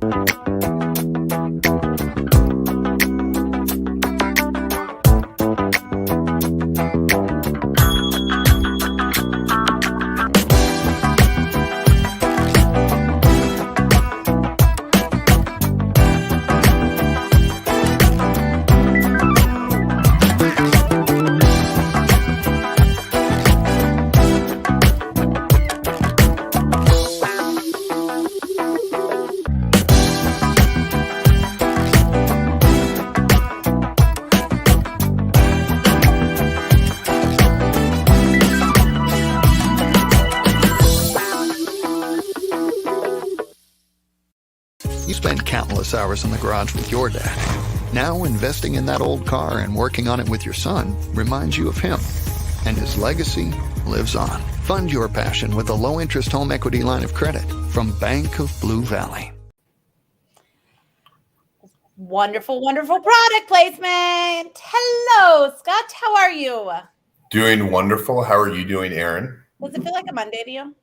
You spend countless hours in the garage with your dad. Now investing in that old car and working on it with your son reminds you of him. And his legacy lives on. Fund your passion with a low-interest home equity line of credit from Bank of Blue Valley. Wonderful, wonderful product placement. Hello, Scott. How are you? Doing wonderful. How are you doing, Aaron? Does it feel like a Monday to you?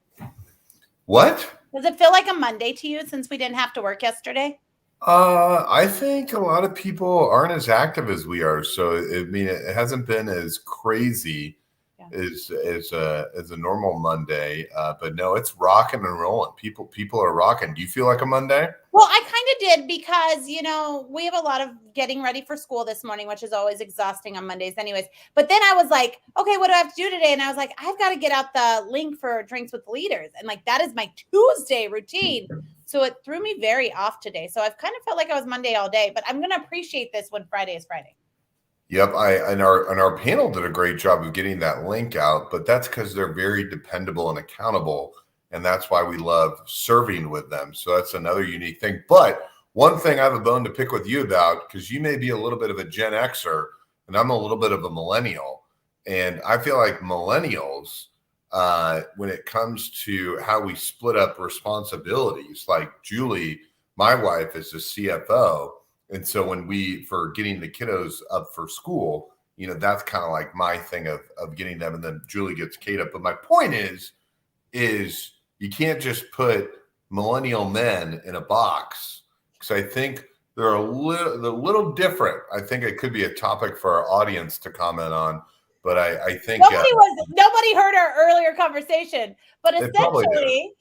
What? Does it feel like a Monday to you since we didn't have to work yesterday? I think a lot of people aren't as active as we are. So, it hasn't been as crazy as a normal Monday. But no, it's rocking and rolling. People are rocking. Do you feel like a Monday? Well, I kind of did because, we have a lot of getting ready for school this morning, which is always exhausting on Mondays anyways. But then I was like, okay, what do I have to do today? And I was like, I've got to get out the link for Drinks with Leaders. And that is my Tuesday routine. So it threw me very off today. So I've kind of felt like I was Monday all day, but I'm going to appreciate this when Friday is Friday. Yep, our panel did a great job of getting that link out, but that's because they're very dependable and accountable, and that's why we love serving with them. So that's another unique thing. But one thing I have a bone to pick with you about, because you may be a little bit of a Gen Xer, and I'm a little bit of a millennial, and I feel like millennials, when it comes to how we split up responsibilities, like Julie, my wife, is the CFO. And so for getting the kiddos up for school, that's kind of like my thing of getting them, and then Julie gets Kate up. But my point is you can't just put millennial men in a box, because I think they're a little different. I think it could be a topic for our audience to comment on. But I think nobody heard our earlier conversation. But essentially,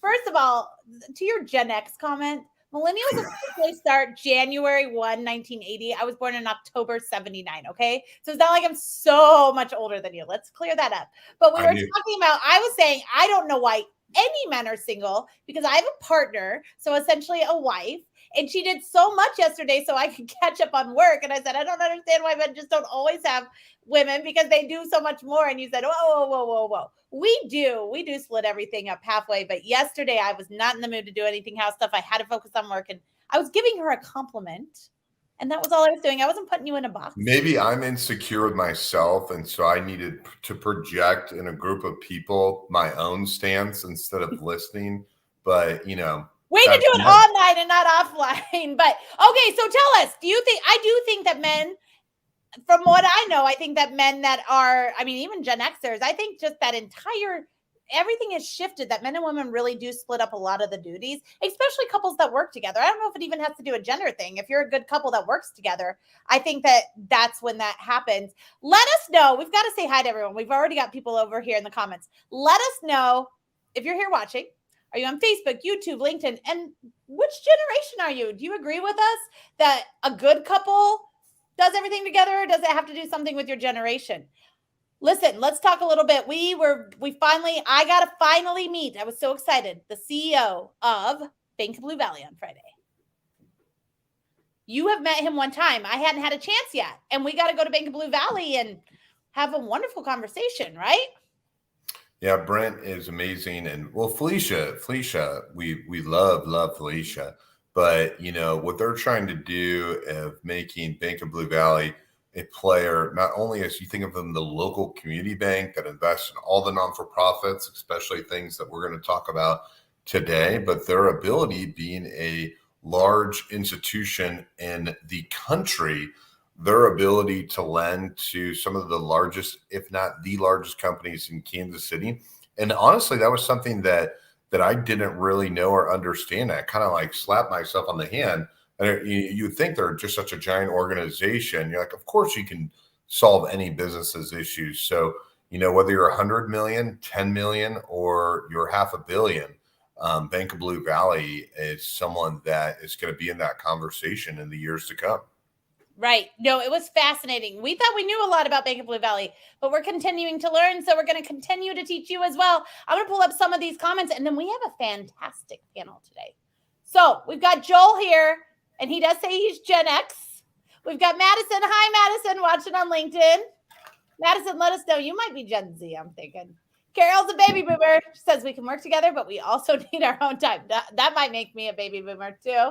first of all, to your Gen X comment, millennials officially start January 1, 1980. I was born in October 79, okay? So it's not like I'm so much older than you. Let's clear that up. But I was saying, I don't know why any men are single, because I have a partner, so essentially a wife, and she did so much yesterday so I could catch up on work. And I said, I don't understand why men just don't always have women, because they do so much more. And you said, whoa. We do split everything up halfway. But yesterday I was not in the mood to do anything house stuff. I had to focus on work, and I was giving her a compliment. And that was all I was doing. I wasn't putting you in a box. Maybe I'm insecure with myself, and so I needed to project in a group of people my own stance instead of listening. But, we can do it online and not offline. But, okay, so tell us, I do think that men, from what I know, I think that men that are, even Gen Xers, I think just that everything has shifted, that men and women really do split up a lot of the duties, especially couples that work together. I don't know if it even has to do a gender thing. If you're a good couple that works together, I think that's when that happens. Let us know. We've got to say hi to everyone. We've already got people over here in the comments. Let us know if you're here watching. Are you on Facebook, YouTube, LinkedIn? And which generation are you? Do you agree with us that a good couple does everything together, or does it have to do something with your generation? Listen, let's talk a little bit. I got to finally meet, I was so excited, the CEO of Bank of Blue Valley on Friday. You have met him one time. I hadn't had a chance yet. And we got to go to Bank of Blue Valley and have a wonderful conversation, right? Yeah, Brent is amazing. And Felicia, we love Felicia. But, what they're trying to do of making Bank of Blue Valley a player, not only as you think of them, the local community bank that invests in all the non-for-profits, especially things that we're going to talk about today, but their ability being a large institution in the country, their ability to lend to some of the largest, if not the largest companies in Kansas City. And honestly, that was something that that I didn't really know or understand. I kind of like slapped myself on the hand. And you think they're just such a giant organization. You're like, of course you can solve any business's issues. So, whether you're 100 million, 10 million, or you're $500 million, Bank of Blue Valley is someone that is going to be in that conversation in the years to come. Right. No, it was fascinating. We thought we knew a lot about Bank of Blue Valley, but we're continuing to learn. So we're going to continue to teach you as well. I'm going to pull up some of these comments, and then we have a fantastic panel today. So we've got Joel here, and he does say he's Gen X. We've got Madison. Hi, Madison, watching on LinkedIn. Madison, let us know. You might be Gen Z, I'm thinking. Carol's a baby boomer. She says we can work together, but we also need our own time. That might make me a baby boomer too.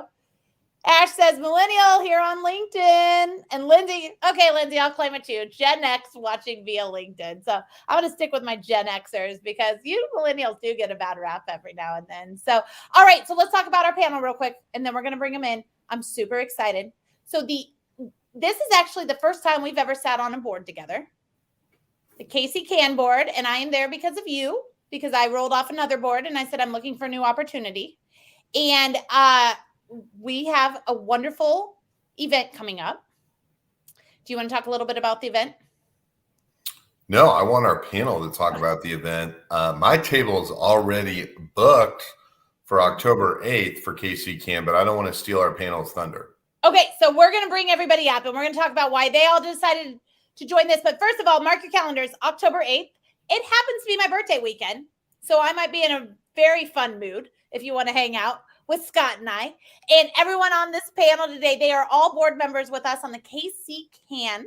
Ash says millennial here on LinkedIn. And Lindsay, okay, Lindsay, I'll claim it too. Gen X watching via LinkedIn. So I'm going to stick with my Gen Xers because you millennials do get a bad rap every now and then. So, all right, so let's talk about our panel real quick, and then we're going to bring them in. I'm super excited. So this is actually the first time we've ever sat on a board together. The KC Can board, and I am there because of you, because I rolled off another board and I said I'm looking for a new opportunity. And we have a wonderful event coming up. Do you want to talk a little bit about the event? No, I want our panel to talk about the event. My table is already booked for October 8th for KC Can, but I don't want to steal our panel's thunder. Okay, so we're going to bring everybody up, and we're going to talk about why they all decided to join this. But first of all, mark your calendars, October 8th. It happens to be my birthday weekend, so I might be in a very fun mood if you want to hang out with Scott and I. And everyone on this panel today, they are all board members with us on the KC Can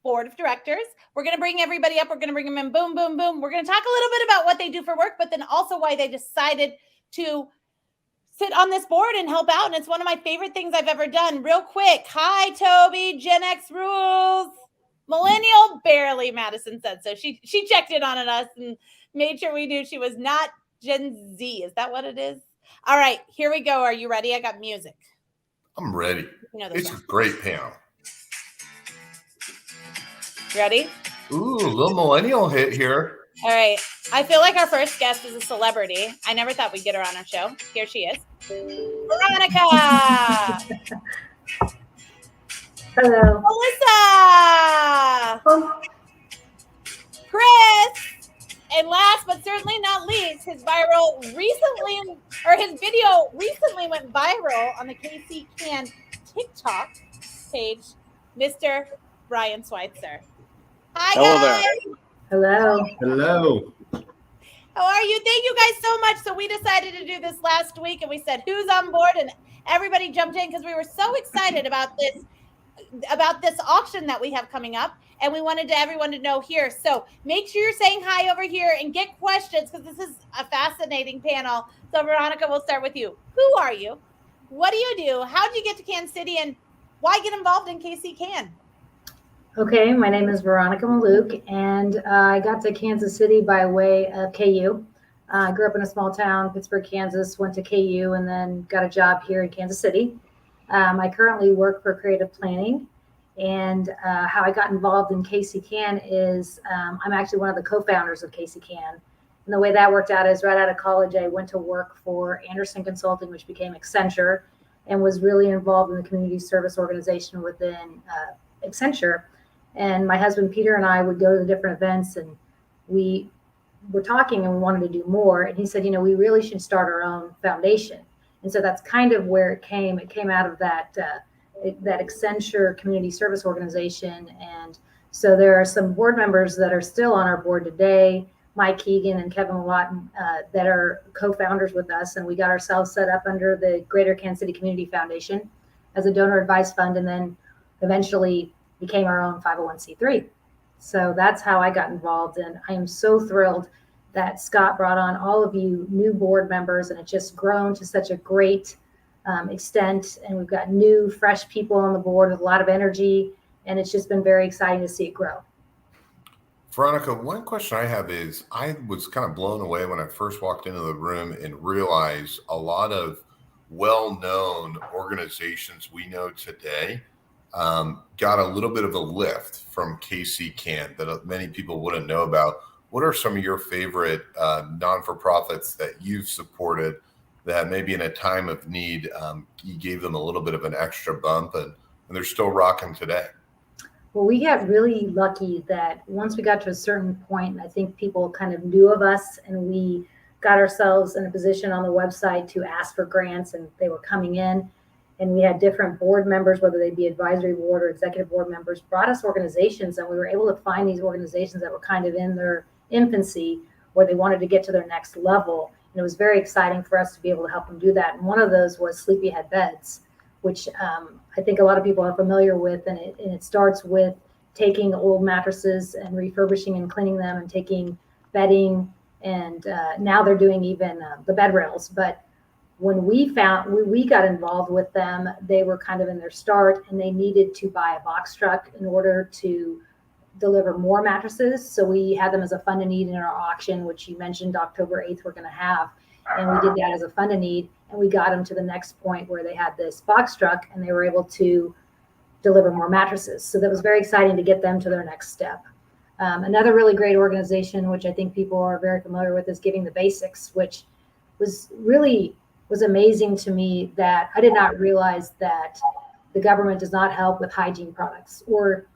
board of directors. We're going to bring everybody up. We're going to bring them in. Boom, boom, boom. We're going to talk a little bit about what they do for work, but then also why they decided to sit on this board and help out. And it's one of my favorite things I've ever done. Real quick. Hi, Toby. Gen X rules. Millennial, barely, Madison said. So she checked in on us and made sure we knew she was not Gen Z. Is that what it is? All right, here we go. Are you ready? I got music. I'm ready. It's a great panel. Ready? Ooh, a little millennial hit here. All right. I feel like our first guest is a celebrity. I never thought we'd get her on our show. Here she is. Veronica. Hello. Melissa. Oh. Chris. And last but certainly not least, his video recently went viral on the KC Can TikTok page, Mr. Brian Switzer. Hi, Hello guys. there. Hello. Hello. How are you? Thank you guys so much. So we decided to do this last week, and we said, who's on board? And everybody jumped in because we were so excited about this auction that we have coming up. And we wanted everyone to know here. So make sure you're saying hi over here and get questions because this is a fascinating panel. So Veronica, we'll start with you. Who are you? What do you do? How did you get to Kansas City? And why get involved in KC Can? Okay, my name is Veronica Mallouk, and I got to Kansas City by way of KU. I grew up in a small town, Pittsburgh, Kansas, went to KU, and then got a job here in Kansas City. I currently work for creative planning. And how I got involved in KC Can is I'm actually one of the co-founders of KC Can. And the way that worked out is right out of college, I went to work for Anderson Consulting, which became Accenture, and was really involved in the community service organization within Accenture. And my husband, Peter, and I would go to the different events, and we were talking and we wanted to do more. And he said, we really should start our own foundation. And so that's kind of where it came. It came out of that Accenture community service organization. And so there are some board members that are still on our board today, Mike Keegan and Kevin Lawton, that are co-founders with us. And we got ourselves set up under the Greater Kansas City Community Foundation as a donor advised fund, and then eventually became our own 501c3. So that's how I got involved. And I am so thrilled that Scott brought on all of you new board members, and it's just grown to such a great extent. And we've got new, fresh people on the board with a lot of energy, and it's just been very exciting to see it grow. Veronica, one question I have is, I was kind of blown away when I first walked into the room and realized a lot of well-known organizations we know today got a little bit of a lift from KC Can that many people wouldn't know about. what are some of your favorite non-for-profits that you've supported that maybe in a time of need, you gave them a little bit of an extra bump and they're still rocking today? Well, we got really lucky that once we got to a certain point, and I think people kind of knew of us, and we got ourselves in a position on the website to ask for grants, and they were coming in, and we had different board members, whether they be advisory board or executive board members, brought us organizations, and we were able to find these organizations that were kind of in their infancy where they wanted to get to their next level. And it was very exciting for us to be able to help them do that. And one of those was Sleepyhead Beds, which I think a lot of people are familiar with. And it starts with taking old mattresses and refurbishing and cleaning them and taking bedding. And now they're doing even the bed rails. But when we got involved with them, they were kind of in their start and they needed to buy a box truck in order to deliver more mattresses. So we had them as a fund and need in our auction, which you mentioned October 8th we're going to have. And we did that as a fund and need. And we got them to the next point where they had this box truck and they were able to deliver more mattresses. So that was very exciting to get them to their next step. Another really great organization, which I think people are very familiar with, is Giving the Basics, which was amazing to me that I did not realize that the government does not help with hygiene products. Or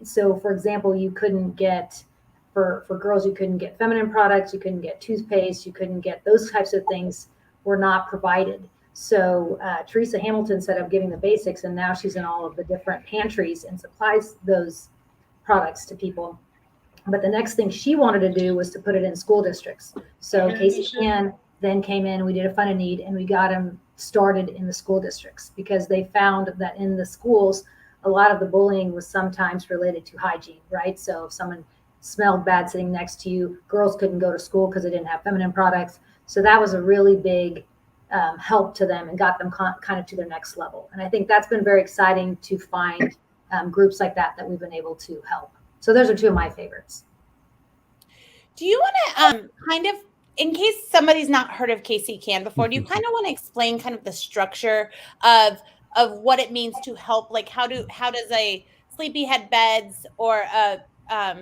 so, for example, you couldn't get, for girls, you couldn't get feminine products, you couldn't get toothpaste, you couldn't get those types of things were not provided. So Teresa Hamilton set up Giving the Basics, and now she's in all of the different pantries and supplies those products to people. But the next thing she wanted to do was to put it in school districts. So Casey Can then came in, we did a fund and need, and we got them started in the school districts because they found that in the schools, a lot of the bullying was sometimes related to hygiene, right? So if someone smelled bad sitting next to you, girls couldn't go to school because they didn't have feminine products. So that was a really big help to them and got them kind of to their next level. And I think that's been very exciting to find groups like that we've been able to help. So those are two of my favorites. Do you want to kind of, in case somebody's not heard of Casey Can before, do you kind of want to explain kind of the structure of what it means to help? Like how does a Sleepyhead Beds or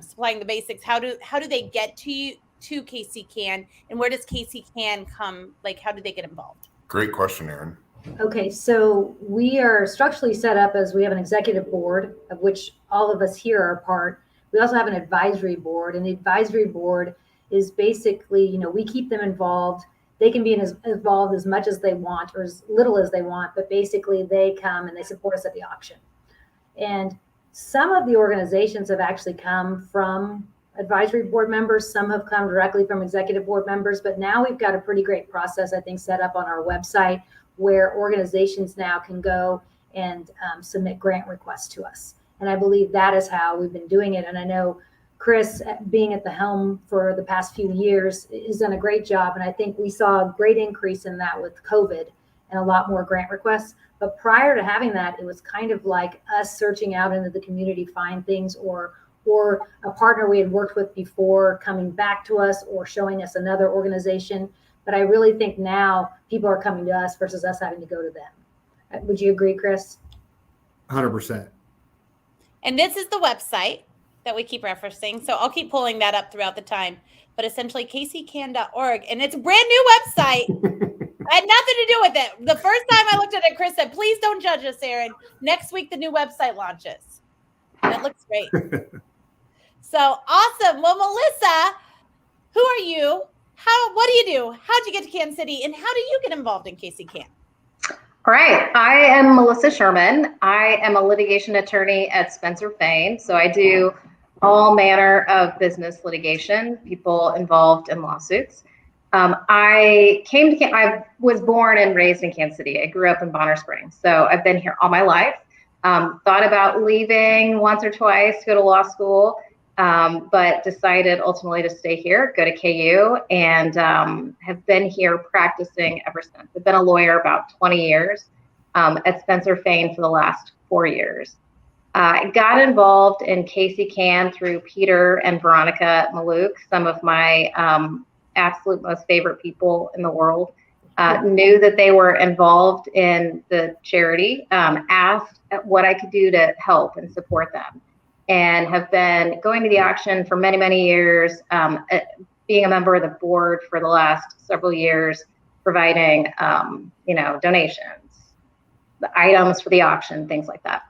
Supplying the Basics, how do they get to Casey Can, and where does Casey Can come? Like how do they get involved? Great question, Erin. Okay, so we are structurally set up as we have an executive board, of which all of us here are part. We also have an advisory board, and the advisory board is basically, we keep them involved. They can be involved as much as they want or as little as they want, but basically they come and they support us at the auction. And some of the organizations have actually come from advisory board members. Some have come directly from executive board members, but now we've got a pretty great process, I think, set up on our website where organizations now can go and submit grant requests to us. And I believe that is how we've been doing it. And I know Chris, being at the helm for the past few years, has done a great job. And I think we saw a great increase in that with COVID and a lot more grant requests. But prior to having that, it was kind of like us searching out into the community, find things, or a partner we had worked with before coming back to us or showing us another organization. But I really think now people are coming to us versus us having to go to them. Would you agree, Chris? 100%. And this is the website that we keep referencing. So I'll keep pulling that up throughout the time. But essentially, caseycan.org. And it's a brand new website. I had nothing to do with it. The first time I looked at it, Chris said, please don't judge us, Erin. Next week, the new website launches. That looks great. So awesome. Well, Melissa, who are you? What do you do? How'd you get to Kansas City? And how do you get involved in Casey Can? All right. I am Melissa Sherman. I am a litigation attorney at Spencer Fane. So I do all manner of business litigation, people involved in lawsuits. I was born and raised in Kansas City. I grew up in Bonner Springs. So I've been here all my life. Thought about leaving once or twice to go to law school, but decided ultimately to stay here, go to KU, and have been here practicing ever since. I've been a lawyer about 20 years at Spencer Fane for the last 4 years. I got involved in Casey Can through Peter and Veronica Mallouk, some of my absolute most favorite people in the world. Knew that they were involved in the charity, asked what I could do to help and support them. and have been going to the auction for many, many years, being a member of the board for the last several years, providing, donations, the items for the auction, things like that.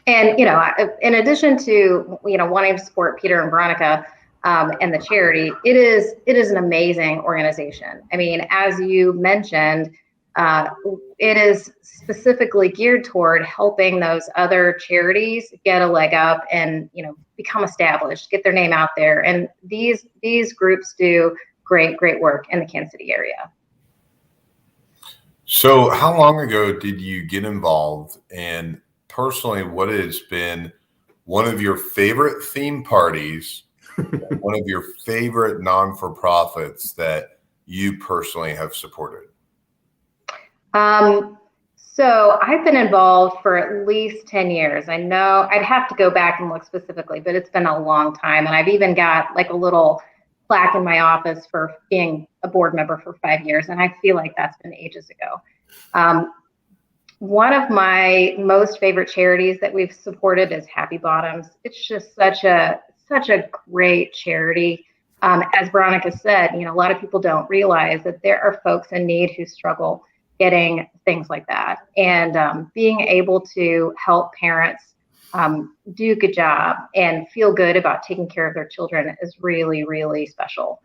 And, in addition to, wanting to support Peter and Veronica and the charity, it is an amazing organization. I mean, as you mentioned, it is specifically geared toward helping those other charities get a leg up and, become established, get their name out there. And these groups do great work in the Kansas City area. So how long ago did you get involved? And personally, what has been one of your favorite theme parties, one of your favorite non-for-profits that you personally have supported? So I've been involved for at least 10 years. I know I'd have to go back and look specifically, but it's been a long time. And I've even got like a little plaque in my office for being a board member for 5 years. And I feel like that's been ages ago. One of my most favorite charities that we've supported is Happy Bottoms. It's just such a great charity. As Veronica said, a lot of people don't realize that there are folks in need who struggle getting things like that. And being able to help parents do a good job and feel good about taking care of their children is really, really special.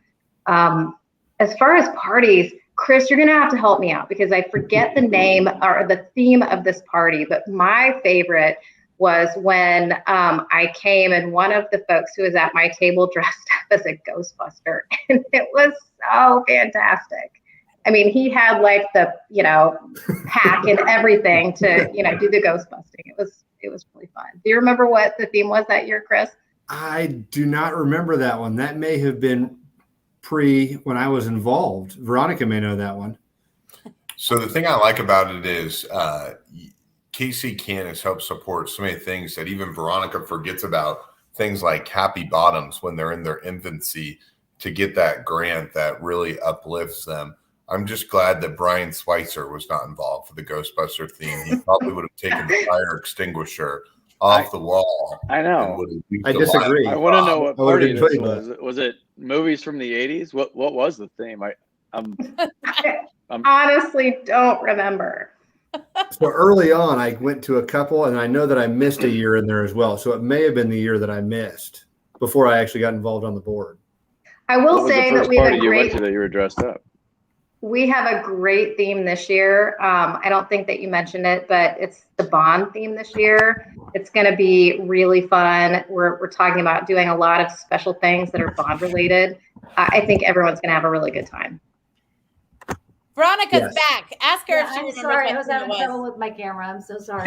As far as parties, Chris, you're going to have to help me out because I forget the name or the theme of this party, but my favorite was when I came and one of the folks who was at my table dressed up as a Ghostbuster, and it was so fantastic. I mean, he had like the, pack and everything to, do the ghost busting. It was really fun. Do you remember what the theme was that year, Chris? I do not remember that one. That may have been when I was involved. Veronica may know that one. So the thing I like about it is KC Can has helped support so many things that even Veronica forgets about, things like Happy Bottoms when they're in their infancy, to get that grant that really uplifts them. I'm just glad that Brian Switzer was not involved for the Ghostbuster theme. He probably would have taken the fire extinguisher off the wall. I know. I disagree. I want to know what party this was. That. Was it movies from the 80s? What was the theme? I'm honestly don't remember. So early on, I went to a couple, and I know that I missed a year in there as well. So it may have been the year that I missed before I actually got involved on the board. I will say that we have a you went to that you were dressed up. We have a great theme this year. I don't think that you mentioned it, but it's the Bond theme this year. It's going to be really fun. We're talking about doing a lot of special things that are Bond related. I think everyone's going to have a really good time. Veronica's back. Ask her if she I'm remembers. sorry, I was having trouble with my camera. I'm so sorry.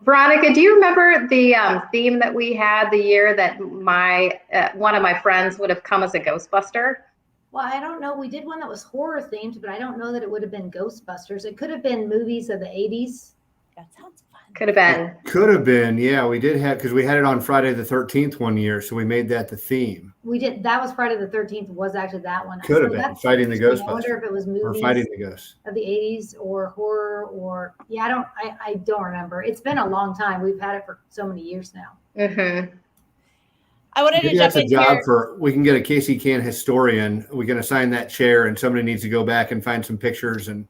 Veronica, do you remember the theme that we had the year that one of my friends would have come as a Ghostbuster? Well, I don't know. We did one that was horror themed, but I don't know that it would have been Ghostbusters. It could have been movies of the 80s. That sounds fun. Could have been. Could have been. Yeah, we did have, because we had it on Friday the 13th one year, so we made that the theme. We did. That was Friday the 13th. Was actually that one. Could have been Fighting the Ghostbusters. I wonder if it was movies or Fighting the Ghosts of the 80s or horror or I don't remember. It's been a long time. We've had it for so many years now. Mm-hmm. I wanted to jump in here. We can get a KC Can historian. We can assign that chair, and somebody needs to go back and find some pictures and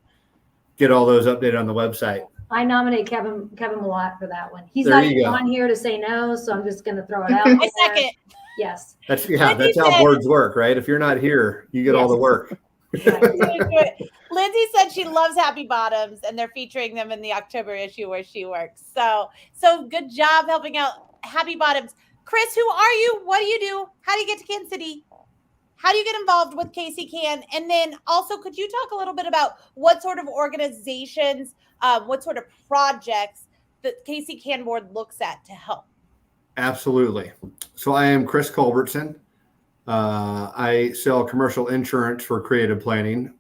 get all those updated on the website. I nominate Kevin Mallouk for that one. He's not even on here to say no, so I'm just going to throw it out. I second. Yes. That's how boards work, right? If you're not here, you get all the work. Lindsay said she loves Happy Bottoms, and they're featuring them in the October issue where she works. So good job helping out Happy Bottoms. Chris, who are you? What do you do? How do you get to Kansas City? How do you get involved with KC Can? And then also, could you talk a little bit about what sort of organizations, what sort of projects the KC Can board looks at to help? Absolutely. So I am Chris Culbertson. I sell commercial insurance for creative planning.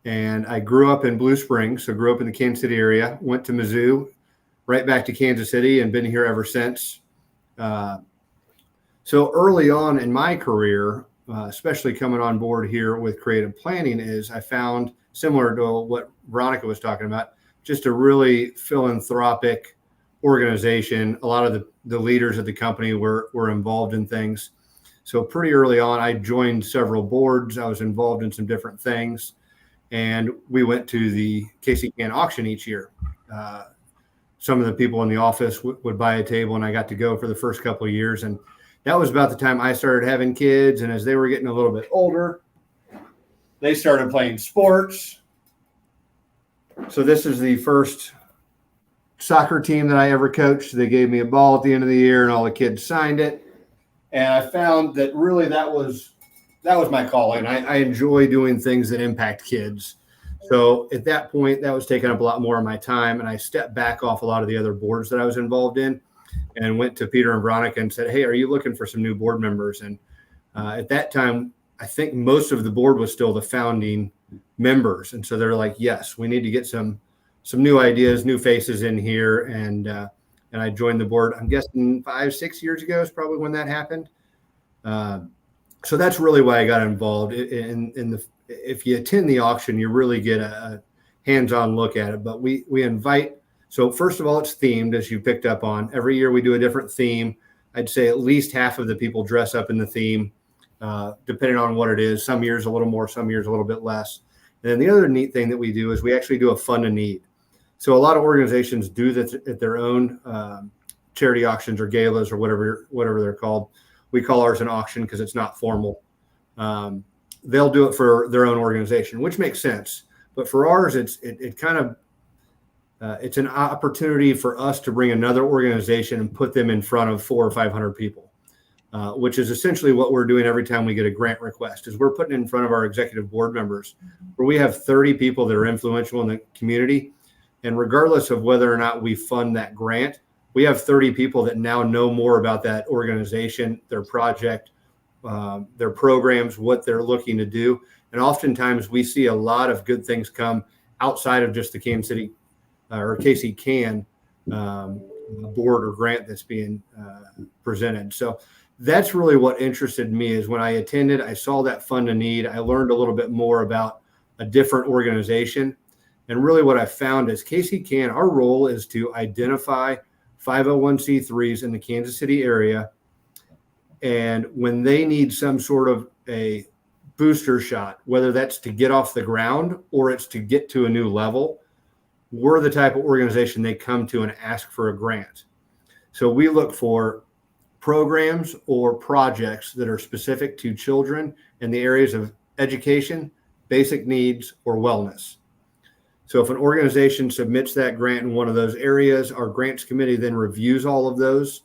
And I grew up in Blue Springs, so grew up in the Kansas City area, went to Mizzou, right back to Kansas City, and been here ever since. So early on in my career, especially coming on board here with creative planning, is I found, similar to what Veronica was talking about, just a really philanthropic organization. A lot of the leaders of the company were involved in things. So pretty early on, I joined several boards. I was involved in some different things. And we went to the KC Can auction each year. Some of the people in the office would buy a table, and I got to go for the first couple of years. And that was about the time I started having kids. And as they were getting a little bit older, they started playing sports. So this is the first soccer team that I ever coached. They gave me a ball at the end of the year, and all the kids signed it. And I found that really that was my calling. I enjoy doing things that impact kids. So at that point, that was taking up a lot more of my time. And I stepped back off a lot of the other boards that I was involved in and went to Peter and Veronica and said, hey, are you looking for some new board members? And at that time, I think most of the board was still the founding members. And so they're like, yes, we need to get some new ideas, new faces in here. And I joined the board, I'm guessing 5-6 years ago is probably when that happened. So that's really why I got involved if you attend the auction, you really get a hands-on look at it. But we invite, so first of all, it's themed, as you picked up on. Every year we do a different theme. I'd say at least half of the people dress up in the theme, depending on what it is. Some years a little more, some years a little bit less. And then the other neat thing that we do is we actually do a fund a need. So a lot of organizations do that at their own charity auctions or galas or whatever they're called. We call ours an auction because it's not formal. They'll do it for their own organization, which makes sense. But for ours, it's an opportunity for us to bring another organization and put them in front of 400 or 500 people, which is essentially what we're doing every time we get a grant request. Is we're putting it in front of our executive board members, where we have 30 people that are influential in the community, and regardless of whether or not we fund that grant, we have 30 people that now know more about that organization, their project, their programs, what they're looking to do. And oftentimes we see a lot of good things come outside of just the Kansas City or KC Can board or grant that's being presented. So that's really what interested me. Is when I attended, I saw that fund a need. I learned a little bit more about a different organization. And really what I found is KC Can, our role is to identify 501c3s in the Kansas City area. And when they need some sort of a booster shot, whether that's to get off the ground or it's to get to a new level, we're the type of organization they come to and ask for a grant. So we look for programs or projects that are specific to children in the areas of education, basic needs, or wellness. So if an organization submits that grant in one of those areas, our grants committee then reviews all of those.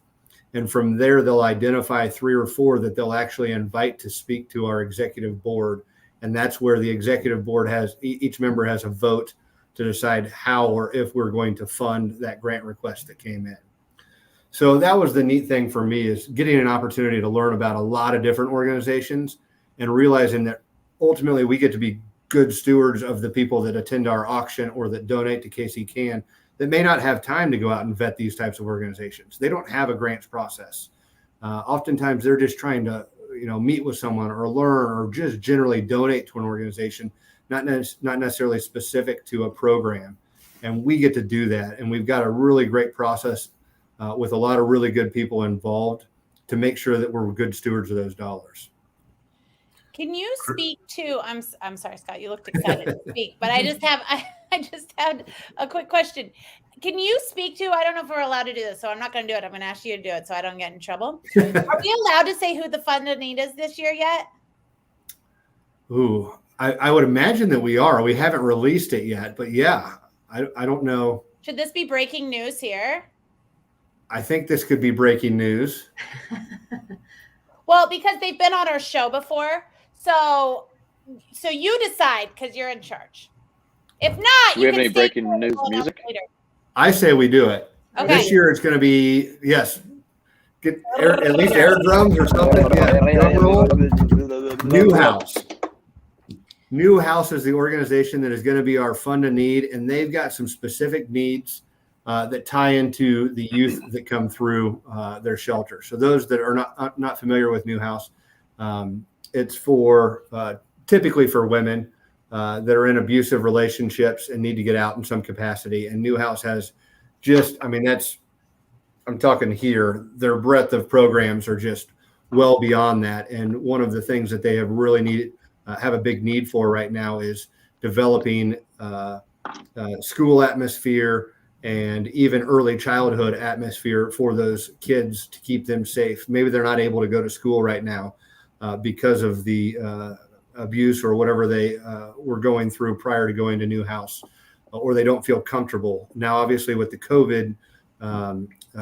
And from there, they'll identify 3 or 4 that they'll actually invite to speak to our executive board. And that's where the executive board each member has a vote to decide how or if we're going to fund that grant request that came in. So that was the neat thing for me, is getting an opportunity to learn about a lot of different organizations and realizing that ultimately we get to be good stewards of the people that attend our auction or that donate to KC Can that may not have time to go out and vet these types of organizations. They don't have a grants process. Oftentimes they're just trying to, meet with someone or learn or just generally donate to an organization, not necessarily specific to a program. And we get to do that. And we've got a really great process with a lot of really good people involved to make sure that we're good stewards of those dollars. Can you speak to, I'm sorry, Scott, you looked excited to speak, but I just had a quick question. Can you speak to, I don't know if we're allowed to do this, so I'm not going to do it. I'm going to ask you to do it so I don't get in trouble. Are we allowed to say who the fund a need is this year yet? Ooh, I would imagine that we are. We haven't released it yet, but yeah, I don't know. Should this be breaking news here? I think this could be breaking news. Well, because they've been on our show before. So you decide because you're in charge. If not, do we have any breaking news music? Later. I say we do it. Okay. This year it's going to be, yes, get at least air drums or something. Yeah, drum roll. New House. New House is the organization that is going to be our fund a need, and they've got some specific needs that tie into the youth that come through their shelter. So those that are not familiar with New House, it's for typically for women that are in abusive relationships and need to get out in some capacity. And New House has that's I'm talking here, their breadth of programs are just well beyond that. And one of the things that they have really have a big need for right now is developing school atmosphere and even early childhood atmosphere for those kids to keep them safe. Maybe they're not able to go to school right now because of the abuse or whatever they were going through prior to going to new house, or they don't feel comfortable. Now, obviously with the COVID,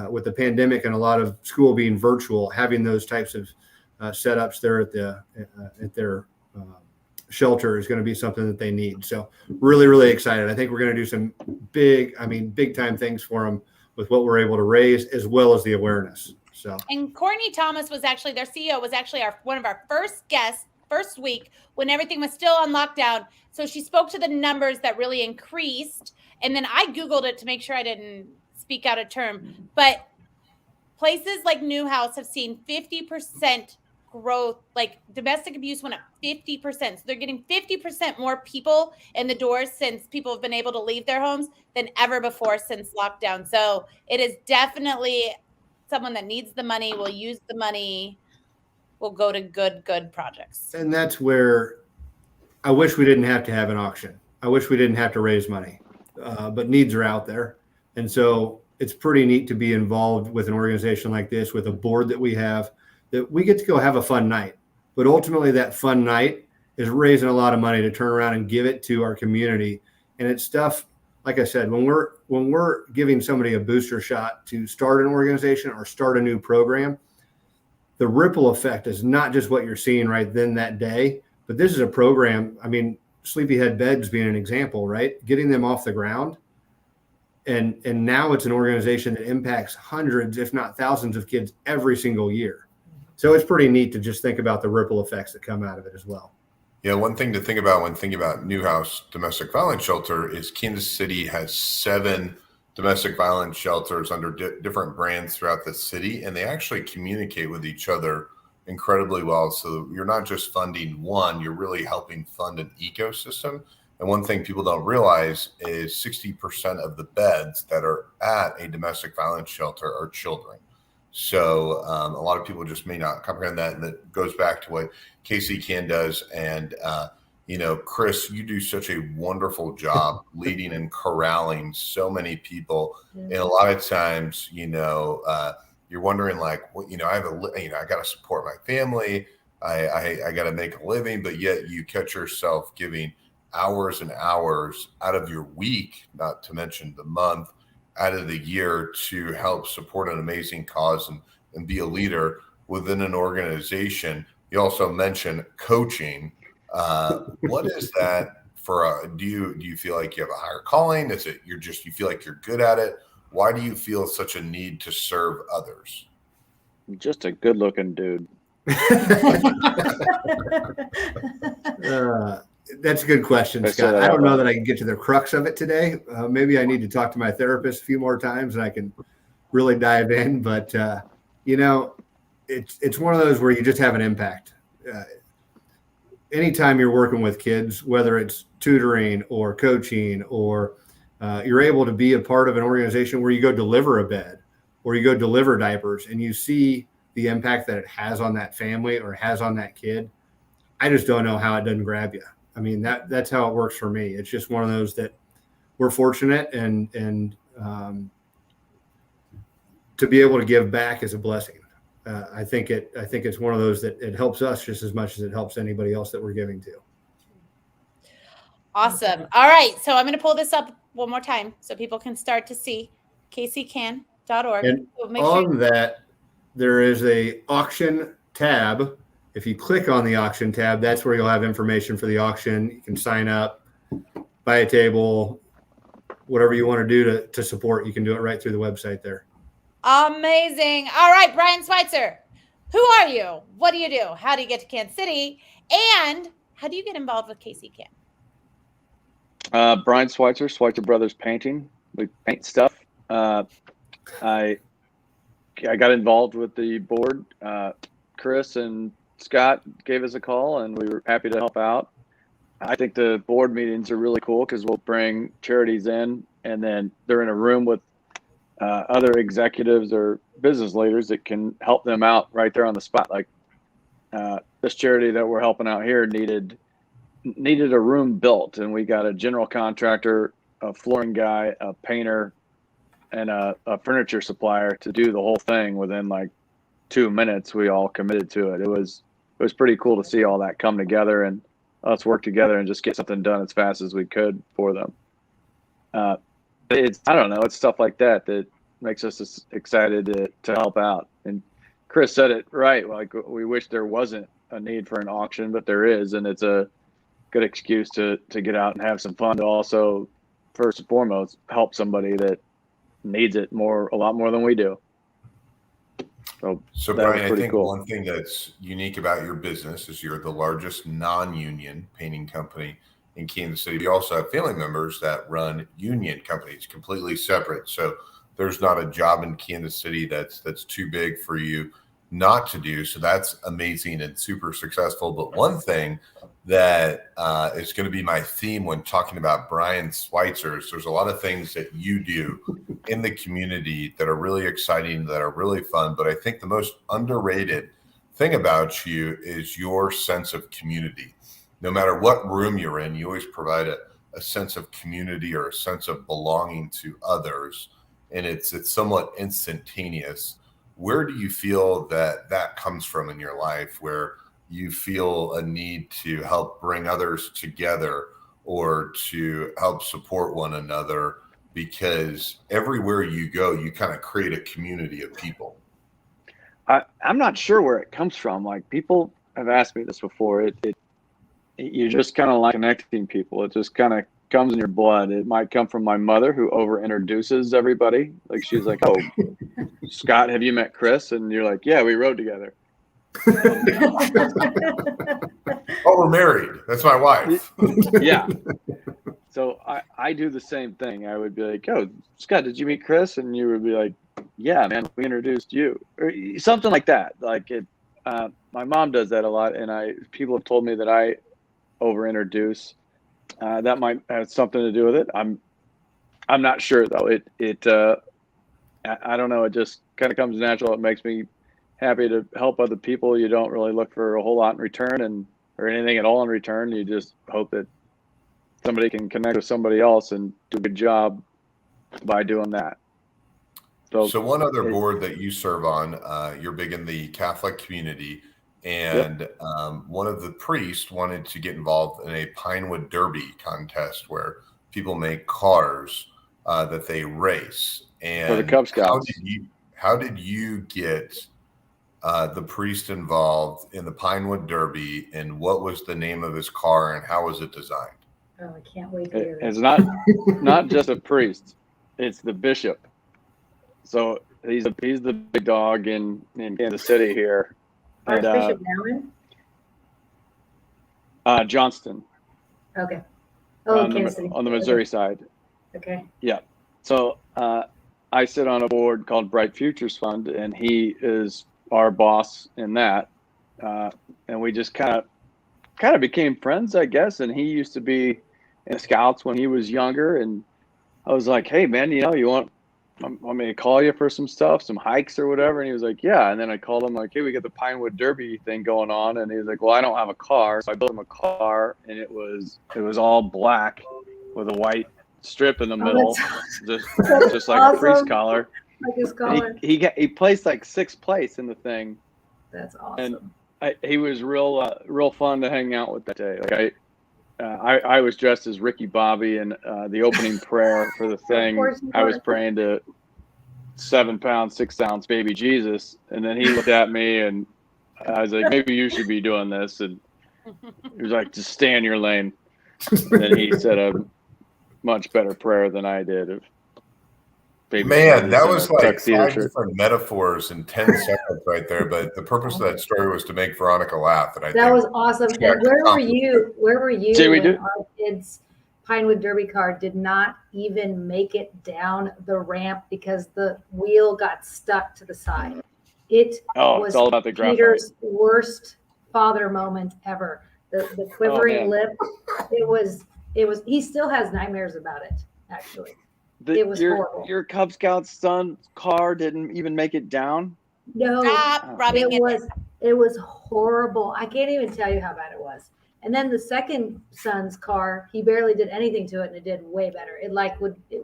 with the pandemic and a lot of school being virtual, having those types of setups there at their shelter is going to be something that they need. So really, really excited. I think we're going to do some big time things for them with what we're able to raise, as well as the awareness. So, and Courtney Thomas was actually, their CEO was actually one of our first guests, first week when everything was still on lockdown. So she spoke to the numbers that really increased. And then I Googled it to make sure I didn't speak out of term, but places like Newhouse have seen 50% growth, like domestic abuse went up 50%. So they're getting 50% more people in the doors since people have been able to leave their homes than ever before since lockdown. So it is definitely someone that needs the money, will use the money, will go to good projects. And that's where I wish we didn't have to have an auction. I wish we didn't have to raise money, but needs are out there. And so it's pretty neat to be involved with an organization like this, with a board that we have, that we get to go have a fun night. But ultimately that fun night is raising a lot of money to turn around and give it to our community. And it's stuff, like I said, when we're giving somebody a booster shot to start an organization or start a new program, the ripple effect is not just what you're seeing right then that day, but this is a program. I mean, Sleepyhead Beds being an example, right? Getting them off the ground. And now it's an organization that impacts hundreds, if not thousands of kids every single year. So it's pretty neat to just think about the ripple effects that come out of it as well. Yeah, one thing to think about when thinking about Newhouse Domestic Violence Shelter is Kansas City has 7 domestic violence shelters under different brands throughout the city, and they actually communicate with each other incredibly well. So you're not just funding one, you're really helping fund an ecosystem. And one thing people don't realize is 60% of the beds that are at a domestic violence shelter are children. So a lot of people just may not comprehend that. And that goes back to what KC does. And, Chris, you do such a wonderful job leading and corralling so many people. And a lot of times, you're wondering like, well, I got to support my family. I got to make a living, but yet you catch yourself giving hours and hours out of your week, not to mention the month, out of the year to help support an amazing cause and be a leader within an organization. You also mentioned coaching. What is that for? Do you feel like you have a higher calling? Is it you feel like you're good at it? Why do you feel such a need to serve others? Just a good looking dude. That's a good question, Scott. I don't know that I can get to the crux of it today. Maybe I need to talk to my therapist a few more times and I can really dive in. But, it's one of those where you just have an impact. Anytime you're working with kids, whether it's tutoring or coaching, or you're able to be a part of an organization where you go deliver a bed or you go deliver diapers and you see the impact that it has on that family or has on that kid, I just don't know how it doesn't grab you. I mean, that's how it works for me. It's just one of those that we're fortunate and to be able to give back is a blessing. I think it's one of those that it helps us just as much as it helps anybody else that we're giving to. Awesome. All right. So I'm going to pull this up one more time so people can start to see kccan.org. And so that, there is a auction tab. If you click on the auction tab, that's where you'll have information for the auction. You can sign up, buy a table, whatever you want to do to support. You can do it right through the website there. Amazing. All right, Brian Switzer, who are you? What do you do? How do you get to Kansas City? And how do you get involved with KC Can? Brian Switzer, Switzer Brothers Painting. We paint stuff. I got involved with the board. Chris and Scott gave us a call and we were happy to help out. I think the board meetings are really cool because we'll bring charities in and then they're in a room with other executives or business leaders that can help them out right there on the spot. Like this charity that we're helping out here needed a room built, and we got a general contractor, a flooring guy, a painter, and a furniture supplier to do the whole thing within like 2 minutes. We all committed to it. It was pretty cool to see all that come together and us work together and just get something done as fast as we could for them. It's, I don't know, it's stuff like that that makes us excited to help out. And Chris said it right. Like, we wish there wasn't a need for an auction, but there is, and it's a good excuse to get out and have some fun, to also, first and foremost, help somebody that needs it a lot more than we do. So Brian, I think one thing that's unique about your business is you're the largest non-union painting company in Kansas City. You also have family members that run union companies, completely separate. So there's not a job in Kansas City that's too big for you not to do. So that's amazing and super successful. But one thing that is going to be my theme when talking about Brian Switzer, there's a lot of things that you do in the community that are really exciting, that are really fun. But I think the most underrated thing about you is your sense of community. No matter what room you're in, you always provide a sense of community or a sense of belonging to others. And it's somewhat instantaneous. Where do you feel that comes from in your life, where you feel a need to help bring others together or to help support one another? Because everywhere you go, you kind of create a community of people. I'm not sure where it comes from. Like, people have asked me this before. You just kind of like connecting people. It just kind of comes in your blood. It might come from my mother, who over introduces everybody. Like, she's like, "Oh, Scott, have you met Chris?" And you're like, "Yeah, we rode together." Oh, we're married. That's my wife. Yeah. So I do the same thing. I would be like, "Oh, Scott, did you meet Chris?" And you would be like, "Yeah, man, we introduced you," or something like that. Like, it. My mom does that a lot, and people have told me that I over introduce. That might have something to do with it. I'm not sure though. I don't know. It just kind of comes natural. It makes me happy to help other people. You don't really look for a whole lot in return or anything at all in return. You just hope that somebody can connect with somebody else and do a good job by doing that. So one other board that you serve on, you're big in the Catholic community, and yep. One of the priests wanted to get involved in a Pinewood Derby contest where people make cars that they race. And for the Cub Scouts. How did you get the priest involved in the Pinewood Derby, and what was the name of his car, and how was it designed? Oh, I can't wait to hear It's not just a priest; it's the bishop. So he's the big dog in Kansas City here. Archbishop Allen? Johnston. Okay. Oh, Kansas City. On the Missouri side. Okay. Yeah. So I sit on a board called Bright Futures Fund, and he is our boss in that. And we just kind of became friends, I guess. And he used to be in Scouts when he was younger, and I was like, "Hey, man, you want me to call you for some stuff, some hikes or whatever?" And he was like, "Yeah." And then I called him like, "Hey, we got the Pinewood Derby thing going on." And he was like, "Well, I don't have a car." So I built him a car, and it was all black with a white strip in the middle, just like awesome. A priest collar. Like his collar. He placed like 6th place in the thing. That's awesome. And he was real fun to hang out with that day. Like I was dressed as Ricky Bobby, and the opening prayer for the thing, I was praying to 7-pound, 6-ounce baby Jesus. And then he looked at me, and I was like, "Maybe you should be doing this." And he was like, "Just stay in your lane." And then he said a much better prayer than I did. Of baby Man, Jesus, that was like 5 shirt. different metaphors in 10 seconds right there. But the purpose of that story was to make Veronica laugh. And that was awesome. And where were you when our kids' Pinewood Derby car did not even make it down the ramp because the wheel got stuck to the side? It was it's all about the Peter's worst father moment ever. The quivering lip. It was. He still has nightmares about it, actually. It was horrible. Your Cub Scout son's car didn't even make it down. No, Stop rubbing it was horrible. I can't even tell you how bad it was. And then the second son's car, he barely did anything to it, and it did way better. It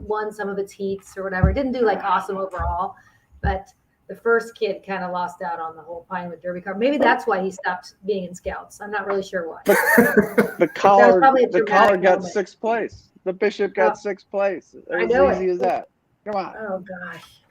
won some of its heats or whatever. It didn't do like awesome overall, but the first kid kind of lost out on the whole Pinewood Derby car. Maybe that's why he stopped being in Scouts. I'm not really sure why. The collar got moment. 6th place. The Bishop got 6th place. It's as easy as that. Come on. Oh gosh.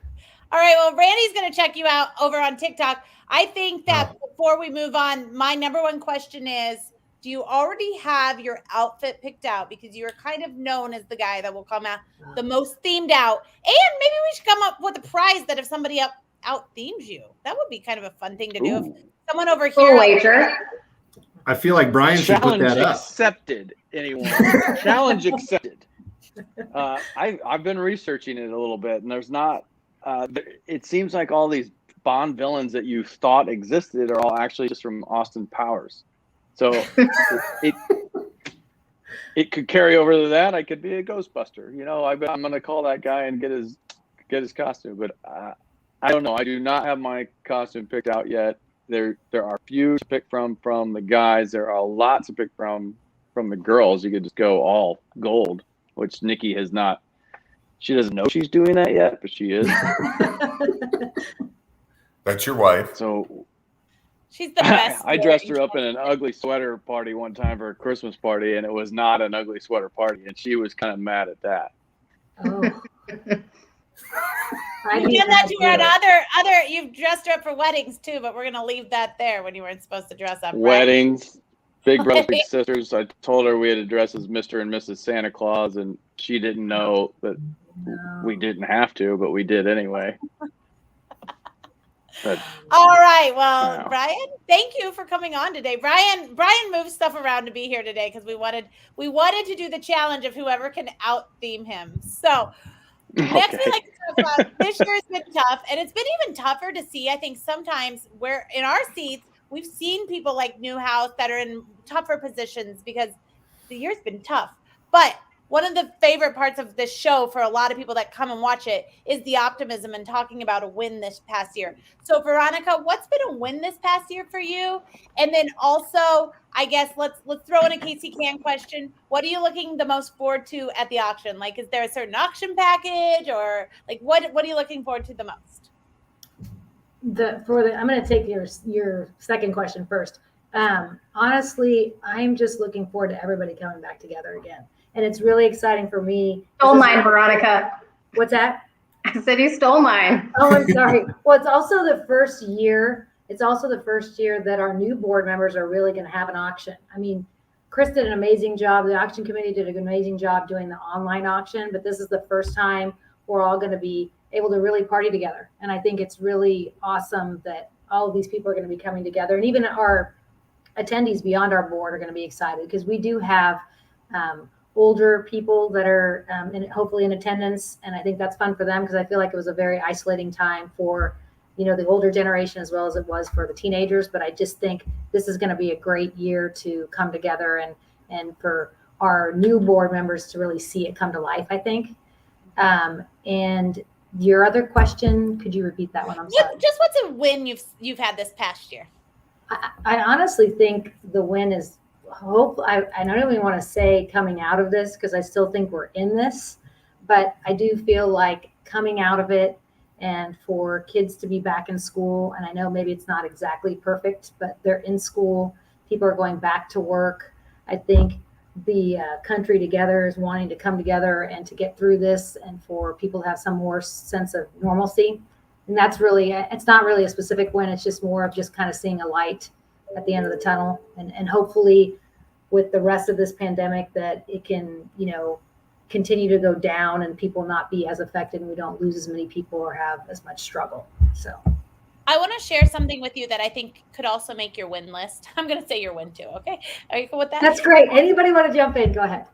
All right. Well, Randy's going to check you out over on TikTok. I think that before we move on, my number one question is, do you already have your outfit picked out? Because you're kind of known as the guy that will come out the most themed out. And maybe we should come up with a prize that if somebody out themes you, that would be kind of a fun thing to do. If someone over here. Wager. I feel like Brian should put that up. Accepted, anyone. Challenge accepted. I've been researching it a little bit, and there's not. It seems like all these Bond villains that you thought existed are all actually just from Austin Powers. So it could carry over to that. I could be a Ghostbuster. I'm going to call that guy and get his costume. But I don't know. I do not have my costume picked out yet. There are few to pick from the guys. There are lots to pick from the girls. You could just go all gold, which Nikki has not. She doesn't know she's doing that yet, but she is. That's your wife. So she's the best. I dressed her up in an ugly sweater party one time for a Christmas party, and it was not an ugly sweater party, and she was kind of mad at that. Oh. You did that to her at other. You've dressed her up for weddings too, but we're gonna leave that there when you weren't supposed to dress up. Right? Weddings, big brothers, big sisters. I told her we had to dress as Mr. and Mrs. Santa Claus, and she didn't know that we didn't have to, but we did anyway. But, all right. Well, Brian, thank you for coming on today. Brian moved stuff around to be here today because we wanted to do the challenge of whoever can out theme him. So next we like to talk about this year's been tough, and it's been even tougher to see. I think sometimes we're in our seats, we've seen people like Newhouse that are in tougher positions because the year's been tough. But one of the favorite parts of this show for a lot of people that come and watch it is the optimism and talking about a win this past year. So Veronica, what's been a win this past year for you? And then also, I guess let's throw in a Casey Can question. What are you looking the most forward to at the auction? Like, is there a certain auction package, or like what are you looking forward to the most? I'm going to take your second question first. Honestly, I'm just looking forward to everybody coming back together again. And it's really exciting for me. Stole mine, Veronica. What's that? I said you stole mine. Oh, I'm sorry. Well, it's also the first year. It's also the first year that our new board members are really going to have an auction. I mean, Chris did an amazing job. The auction committee did an amazing job doing the online auction, but this is the first time we're all going to be able to really party together. And I think it's really awesome that all of these people are going to be coming together. And even our attendees beyond our board are going to be excited because we do have older people that are hopefully in attendance. And I think that's fun for them because I feel like it was a very isolating time for, the older generation as well as it was for the teenagers. But I just think this is going to be a great year to come together and for our new board members to really see it come to life, I think. And your other question, could you repeat that one? I'm sorry. Just what's a win you've had this past year? I honestly think the win is hope. I don't even want to say coming out of this because I still think we're in this, but I do feel like coming out of it and for kids to be back in school. And I know maybe it's not exactly perfect, but they're in school. People are going back to work. I think the country together is wanting to come together and to get through this and for people to have some more sense of normalcy. And that's really, it's not really a specific win. It's just more of just kind of seeing a light at the end of the tunnel. And hopefully with the rest of this pandemic that it can, continue to go down and people not be as affected and we don't lose as many people or have as much struggle. So I want to share something with you that I think could also make your win list. I'm going to say your win too. Okay. Are you cool with that? That's great. Anybody want to jump in? Go ahead.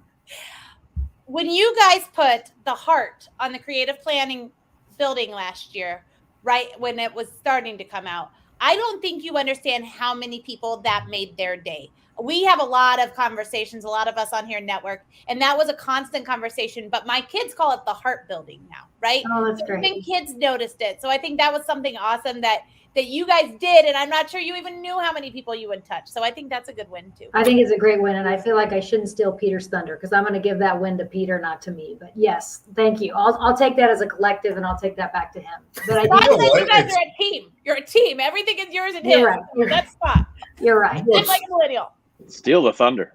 When you guys put the heart on the creative planning building last year, right when it was starting to come out, I don't think you understand how many people that made their day. we have a lot of conversations, a lot of us on here network, and that was a constant conversation. But my kids call it the heart building now, right? Oh, that's great. I think kids noticed it. So I think that was something awesome that you guys did. And I'm not sure you even knew how many people you would touch. So I think that's a good win too. I think it's a great win. And I feel like I shouldn't steal Peter's thunder because I'm going to give that win to Peter, not to me. But yes, thank you. I'll take that as a collective and I'll take that back to him. But I think you guys are a team. You're a team. Everything is yours and his. You're right. That's fun. You're right. It's like a millennial. Steal the thunder.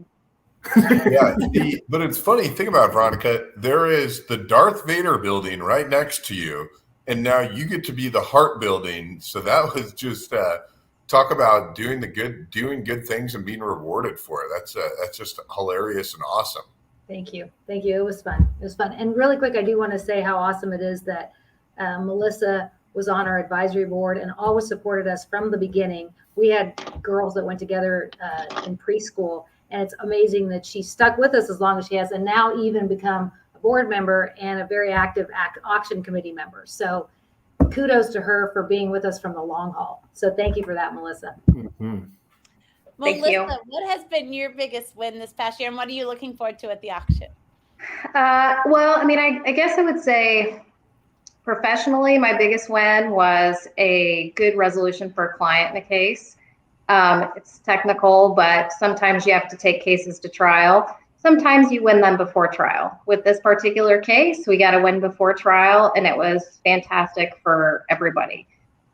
Yeah, but it's funny. Think about it, Veronica. There is the Darth Vader building right next to you, and now you get to be the heart building. So that was just talk about doing good things and being rewarded for it. That's just hilarious and awesome. Thank you. It was fun. And really quick, I do want to say how awesome it is that Melissa was on our advisory board and always supported us from the beginning. We had girls that went together in preschool, and it's amazing that she stuck with us as long as she has, and now even become a board member and a very active auction committee member. So kudos to her for being with us from the long haul. So thank you for that, Melissa. Mm-hmm. Thank Melissa, you. what has been your biggest win this past year, and what are you looking forward to at the auction? Well, I mean, I guess I would say professionally, my biggest win was a good resolution for a client in a case. It's technical, but sometimes you have to take cases to trial. Sometimes you win them before trial. With this particular case, we got a win before trial, and it was fantastic for everybody.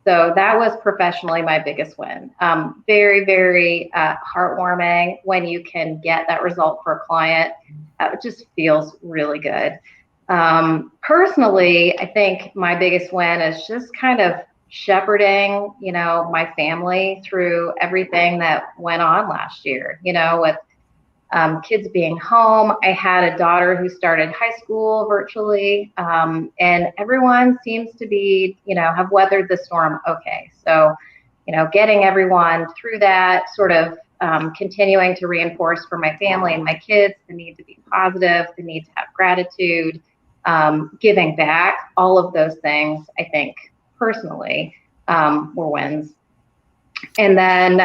So that was professionally my biggest win. Very, very heartwarming when you can get that result for a client. It just feels really good. Personally, I think my biggest win is just kind of shepherding, my family through everything that went on last year, with kids being home. I had a daughter who started high school virtually, and everyone seems to be, have weathered the storm okay. So, getting everyone through that, sort of continuing to reinforce for my family and my kids the need to be positive, the need to have gratitude, giving back, all of those things, I think personally were wins. And then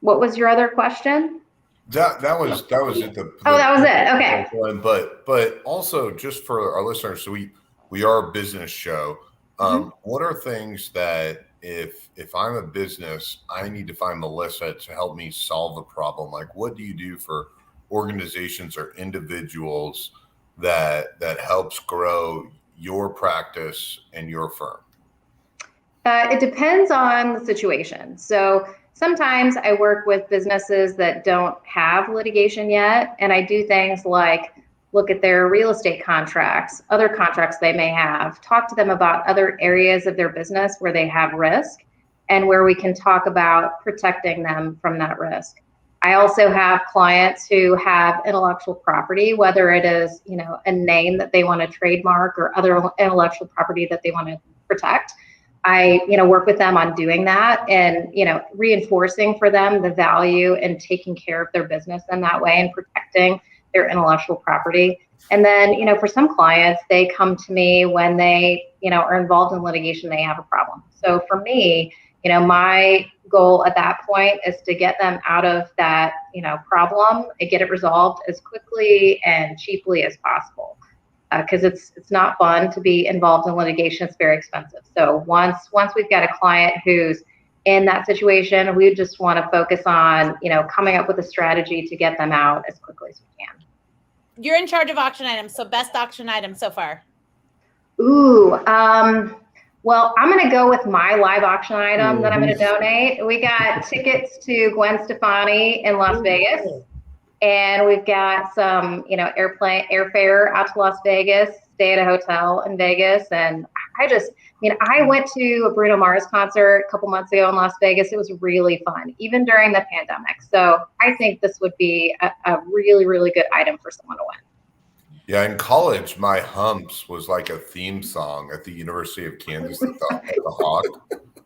what was your other question? That was it. That was it. Okay. But also just for our listeners, so we are a business show. What are things that if I'm a business, I need to find Melissa to help me solve a problem? Like, what do you do for organizations or individuals that helps grow your practice and your firm? It depends on the situation. So sometimes I work with businesses that don't have litigation yet, and I do things like look at their real estate contracts, other contracts they may have, talk to them about other areas of their business where they have risk and where we can talk about protecting them from that risk. I also have clients who have intellectual property, whether it is, a name that they want to trademark or other intellectual property that they want to protect. I, work with them on doing that and, reinforcing for them the value and taking care of their business in that way and protecting their intellectual property. And then, for some clients, they come to me when they, are involved in litigation, they have a problem. So for me, my goal at that point is to get them out of that, problem and get it resolved as quickly and cheaply as possible. Because it's not fun to be involved in litigation. It's very expensive. So once we've got a client who's in that situation, we just want to focus on, coming up with a strategy to get them out as quickly as we can. You're in charge of auction items. So best auction item so far. Ooh, well, I'm going to go with my live auction item that I'm going to donate. We got tickets to Gwen Stefani in Las Vegas. And we've got some, airfare out to Las Vegas, stay at a hotel in Vegas. And I went to a Bruno Mars concert a couple months ago in Las Vegas. It was really fun, even during the pandemic. So I think this would be a really, really good item for someone to win. Yeah, in college, my humps was like a theme song at the University of Kansas, the Hawk.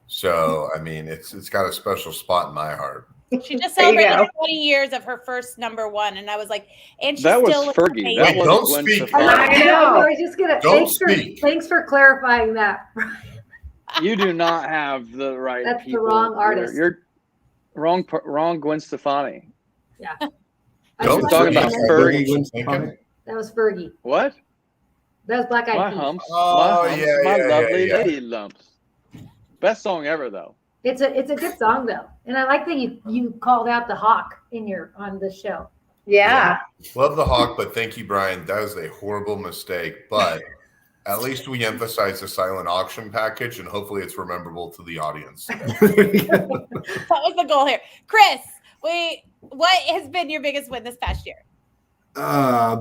So, it's got a special spot in my heart. She just celebrated 20 years of her first number one, and I was like, and she's still was Fergie. That Hey, don't speak. I know. I was just gonna. Thanks for clarifying that. You do not have the right. That's the people. wrong artist. Wrong Gwen Stefani. Yeah. Don't was talking about Fergie. Thinking? That was Fergie. What? That was Black Eyed My Peas. humps. Oh, my humps, yeah, my yeah, lovely yeah. lady lumps. Best song ever, though. It's a good song though, and I like that you called out the hawk on the show. Yeah. Love the Hawk, but thank you, Brian. That was a horrible mistake. But at least we emphasize the silent auction package, and hopefully it's rememberable to the audience. That was the goal here. Chris, what has been your biggest win this past year?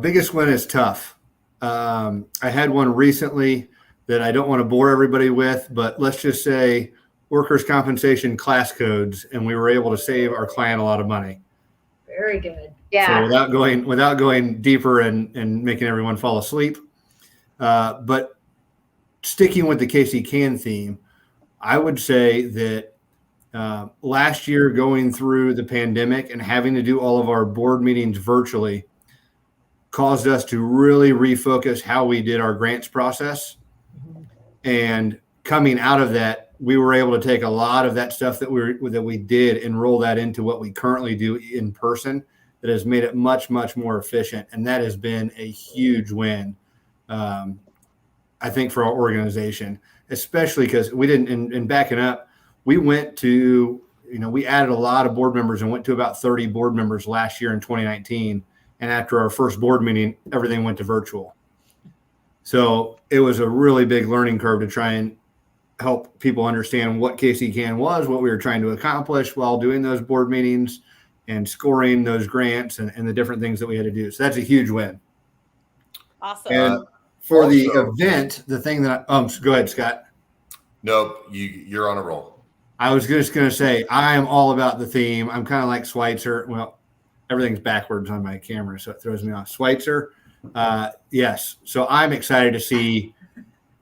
Biggest win is tough. I had one recently that I don't want to bore everybody with, but let's just say workers' compensation class codes, and we were able to save our client a lot of money. Very good. Yeah. So without going deeper and making everyone fall asleep, but sticking with the Casey Can theme, I would say that last year, going through the pandemic and having to do all of our board meetings virtually caused us to really refocus how we did our grants process. And coming out of that, we were able to take a lot of that stuff that we did and roll that into what we currently do in person. That has made it much, much more efficient. And that has been a huge win, I think, for our organization, especially because we didn't, in backing up, we went to, we added a lot of board members and went to about 30 board members last year in 2019. And after our first board meeting, everything went to virtual. So it was a really big learning curve to try and help people understand what Casey Can was, what we were trying to accomplish while doing those board meetings and scoring those grants and the different things that we had to do. So that's a huge win. Awesome. And for the Also- event, the thing that go ahead, Scott. Nope, you're on a roll. I was just going to say, I am all about the theme. I'm kind of like Switzer. Well, everything's backwards on my camera, so it throws me off. Switzer. Yes. So I'm excited to see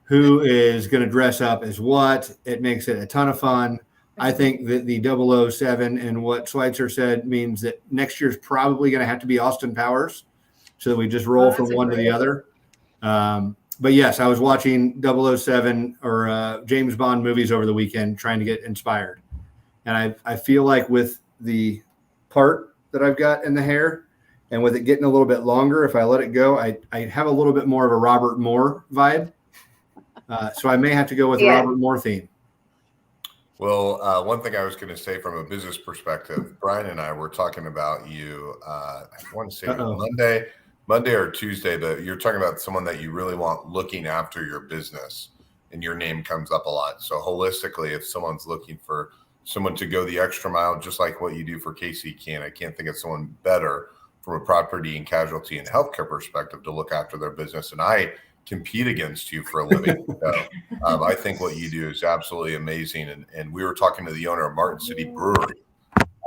who is going to dress up as what. It makes it a ton of fun. I think that the 007 and what Switzer said means that next year's probably going to have to be Austin Powers. So that we just roll from one to the other. But yes, I was watching 007 or James Bond movies over the weekend trying to get inspired. And I feel like with the part that I've got in the hair and with it getting a little bit longer, if I let it go, I have a little bit more of a Robert Moore vibe. So I may have to go with Robert Moore theme. Well, one thing I was going to say from a business perspective, Brian and I were talking about you, I want to say Monday or Tuesday, but you're talking about someone that you really want looking after your business, and your name comes up a lot. So holistically, if someone's looking for someone to go the extra mile, just like what you do for Casey Can, I can't think of someone better from a property and casualty and healthcare perspective to look after their business. And I compete against you for a living. So I think what you do is absolutely amazing. And we were talking to the owner of Martin City Brewery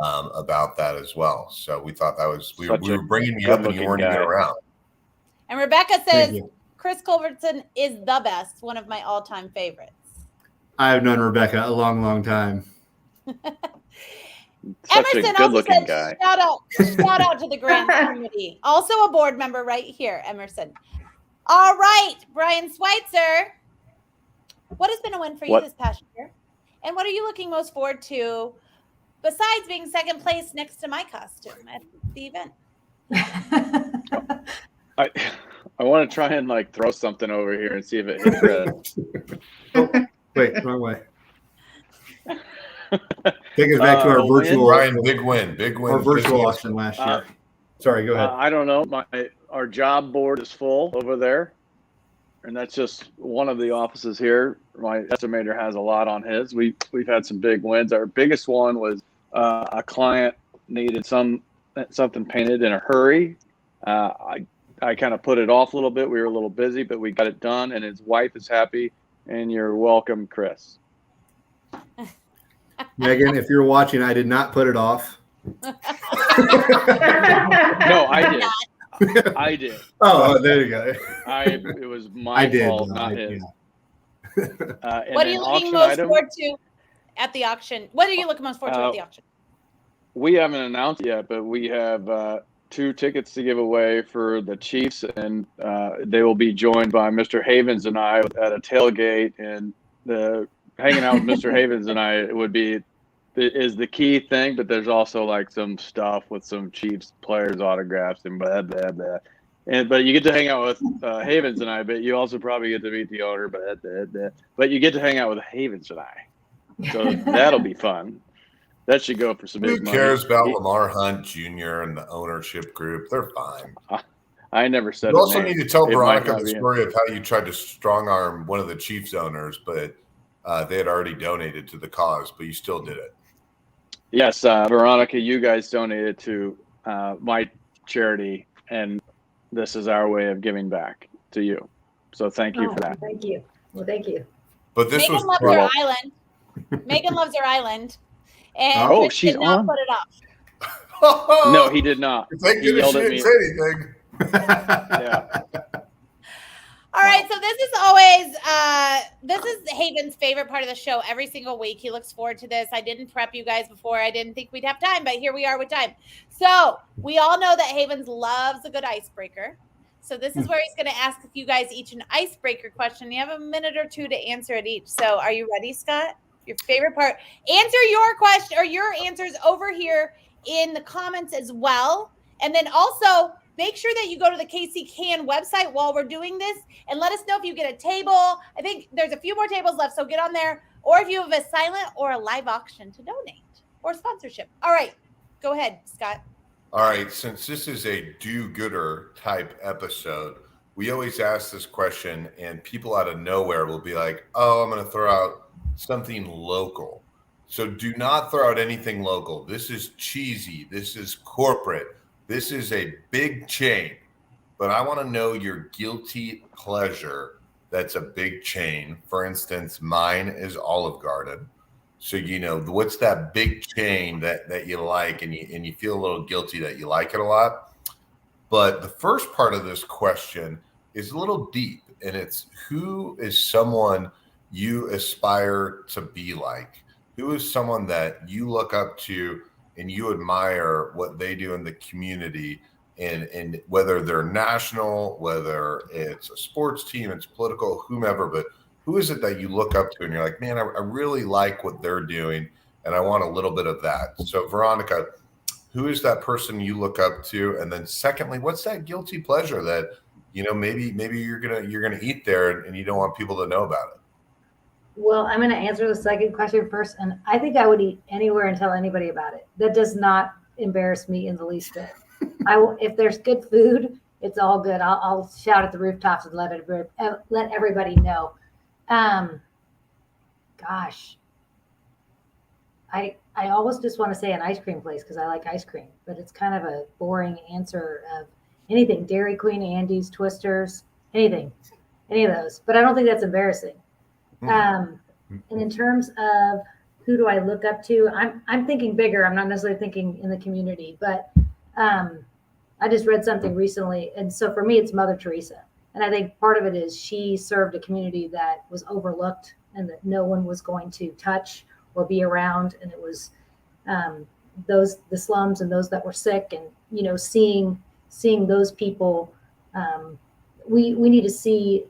about that as well. So we thought that was, we were bringing you up and you weren't even around. And Rebecca says, Chris Culbertson is the best, one of my all-time favorites. I've known Rebecca a long, long time. Such Emerson a good-looking guy. Shout out to the Grand Committee. Also a board member right here, Emerson. All right, Brian Switzer. What has been a win for you this past year? And what are you looking most forward to besides being second place next to my costume at the event? I want to try and throw something over here and see if it hits red. Oh, wait, wrong way. Take us back to our virtual. Brian, big win. Our virtual auction last year. Sorry, go ahead. I don't know. Our job board is full over there, and that's just one of the offices here. My estimator has a lot on his. We've had some big wins. Our biggest one was a client needed something painted in a hurry. I kind of put it off a little bit. We were a little busy, but we got it done, and his wife is happy. And you're welcome, Chris. Megan, if you're watching, I did not put it off. No, I did. I did. Oh, there you go. It was my fault, not his. What are you looking most forward to at the auction? What are you looking most forward to at the auction? We haven't announced yet, but we have 2 tickets to give away for the Chiefs, and they will be joined by Mr. Havens and I at a tailgate. And hanging out with Mr. Havens and I would be is the key thing, but there's also like some stuff with some Chiefs players' autographs and blah blah blah. But you get to hang out with Havens and I. But you also probably get to meet the owner. But you get to hang out with Havens and I. So that'll be fun. That should go for some big money. Who cares about Lamar Hunt Jr. and the ownership group? They're fine. I never said. You also need to tell Veronica the him. story of how you tried to strong arm one of the Chiefs owners, but they had already donated to the cause, but you still did it. Yes, Veronica, you guys donated to my charity, and this is our way of giving back to you. So thank you for that. Thank you. Well, thank you. But this Megan loves her island. Megan loves her island. And Chris she's did not on. put it up. No, he did not. Thank He goodness yelled she at didn't me. say anything. Yeah. All right, so this is always this is Haven's favorite part of the show every single week. He looks forward to this. I didn't prep you guys before. I didn't think we'd have time, but here we are with time. So we all know that Havens loves a good icebreaker. So this is where he's going to ask you guys each an icebreaker question. You have a minute or two to answer it each. So are you ready, Scott? Your favorite part. Answer your question or your answers over here in the comments as well. And then also make sure that you go to the KC Can website while we're doing this and let us know if you get a table. I think there's a few more tables left, so get on there. Or if you have a silent or a live auction to donate or sponsorship. All right, go ahead, Scott. All right, since this is a do-gooder type episode, we always ask this question, and people out of nowhere will be like, oh, I'm going to throw out something local. So do not throw out anything local. This is cheesy. This is corporate. This is a big chain. But I want to know your guilty pleasure that's a big chain. For instance, mine is Olive Garden. So, what's that big chain that you like and you feel a little guilty that you like it a lot? But the first part of this question is a little deep, and it's who is someone you aspire to be like? Who is someone that you look up to and you admire what they do in the community, and whether they're national, whether it's a sports team, it's political, whomever, but who is it that you look up to and you're like, man, I really like what they're doing and I want a little bit of that. So Veronica, who is that person you look up to? And then secondly, what's that guilty pleasure that, maybe you're gonna eat there and you don't want people to know about it? Well, I'm going to answer the second question first. And I think I would eat anywhere and tell anybody about it. That does not embarrass me in the least bit. If there's good food, it's all good. I'll shout at the rooftops and let everybody know. Gosh, I always just want to say an ice cream place because I like ice cream, but it's kind of a boring answer of anything. Dairy Queen, Andy's, Twisters, anything, any of those. But I don't think that's embarrassing. And in terms of who do I look up to, I'm thinking bigger. I'm not necessarily thinking in the community, but I just read something recently. And so for me, it's Mother Teresa. And I think part of it is she served a community that was overlooked and that no one was going to touch or be around. And it was the slums and those that were sick, and, seeing those people. We need to see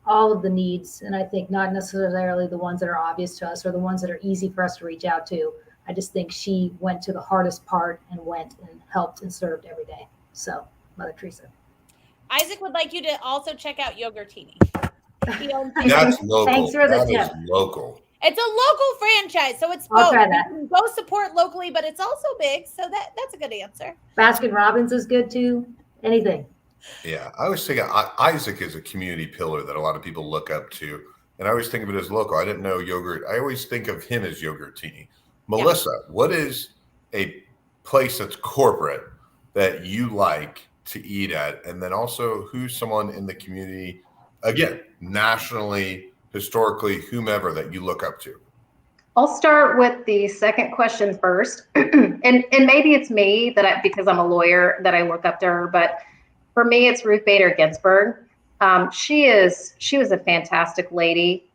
all of the needs. And I think not necessarily the ones that are obvious to us or the ones that are easy for us to reach out to. I just think she went to the hardest part and went and helped and served every day. So Mother Teresa. Isaac would like you to also check out Yogurtini. That's local. Thanks for the That tip. is local. It's a local franchise, so it's I'll both. try that. You can go support locally, but it's also big, so that's a good answer. Baskin Robbins is good too. Anything. Yeah, I was thinking Isaac is a community pillar that a lot of people look up to, and I always think of it as local. I didn't know yogurt. I always think of him as Yogurtini. Melissa, what is a place that's corporate that you like to eat at? And then also, who's someone in the community, again, nationally, historically, whomever, that you look up to? I'll start with the second question first. and maybe it's me because I'm a lawyer that I look up to her, but for me, it's Ruth Bader Ginsburg. She was a fantastic lady,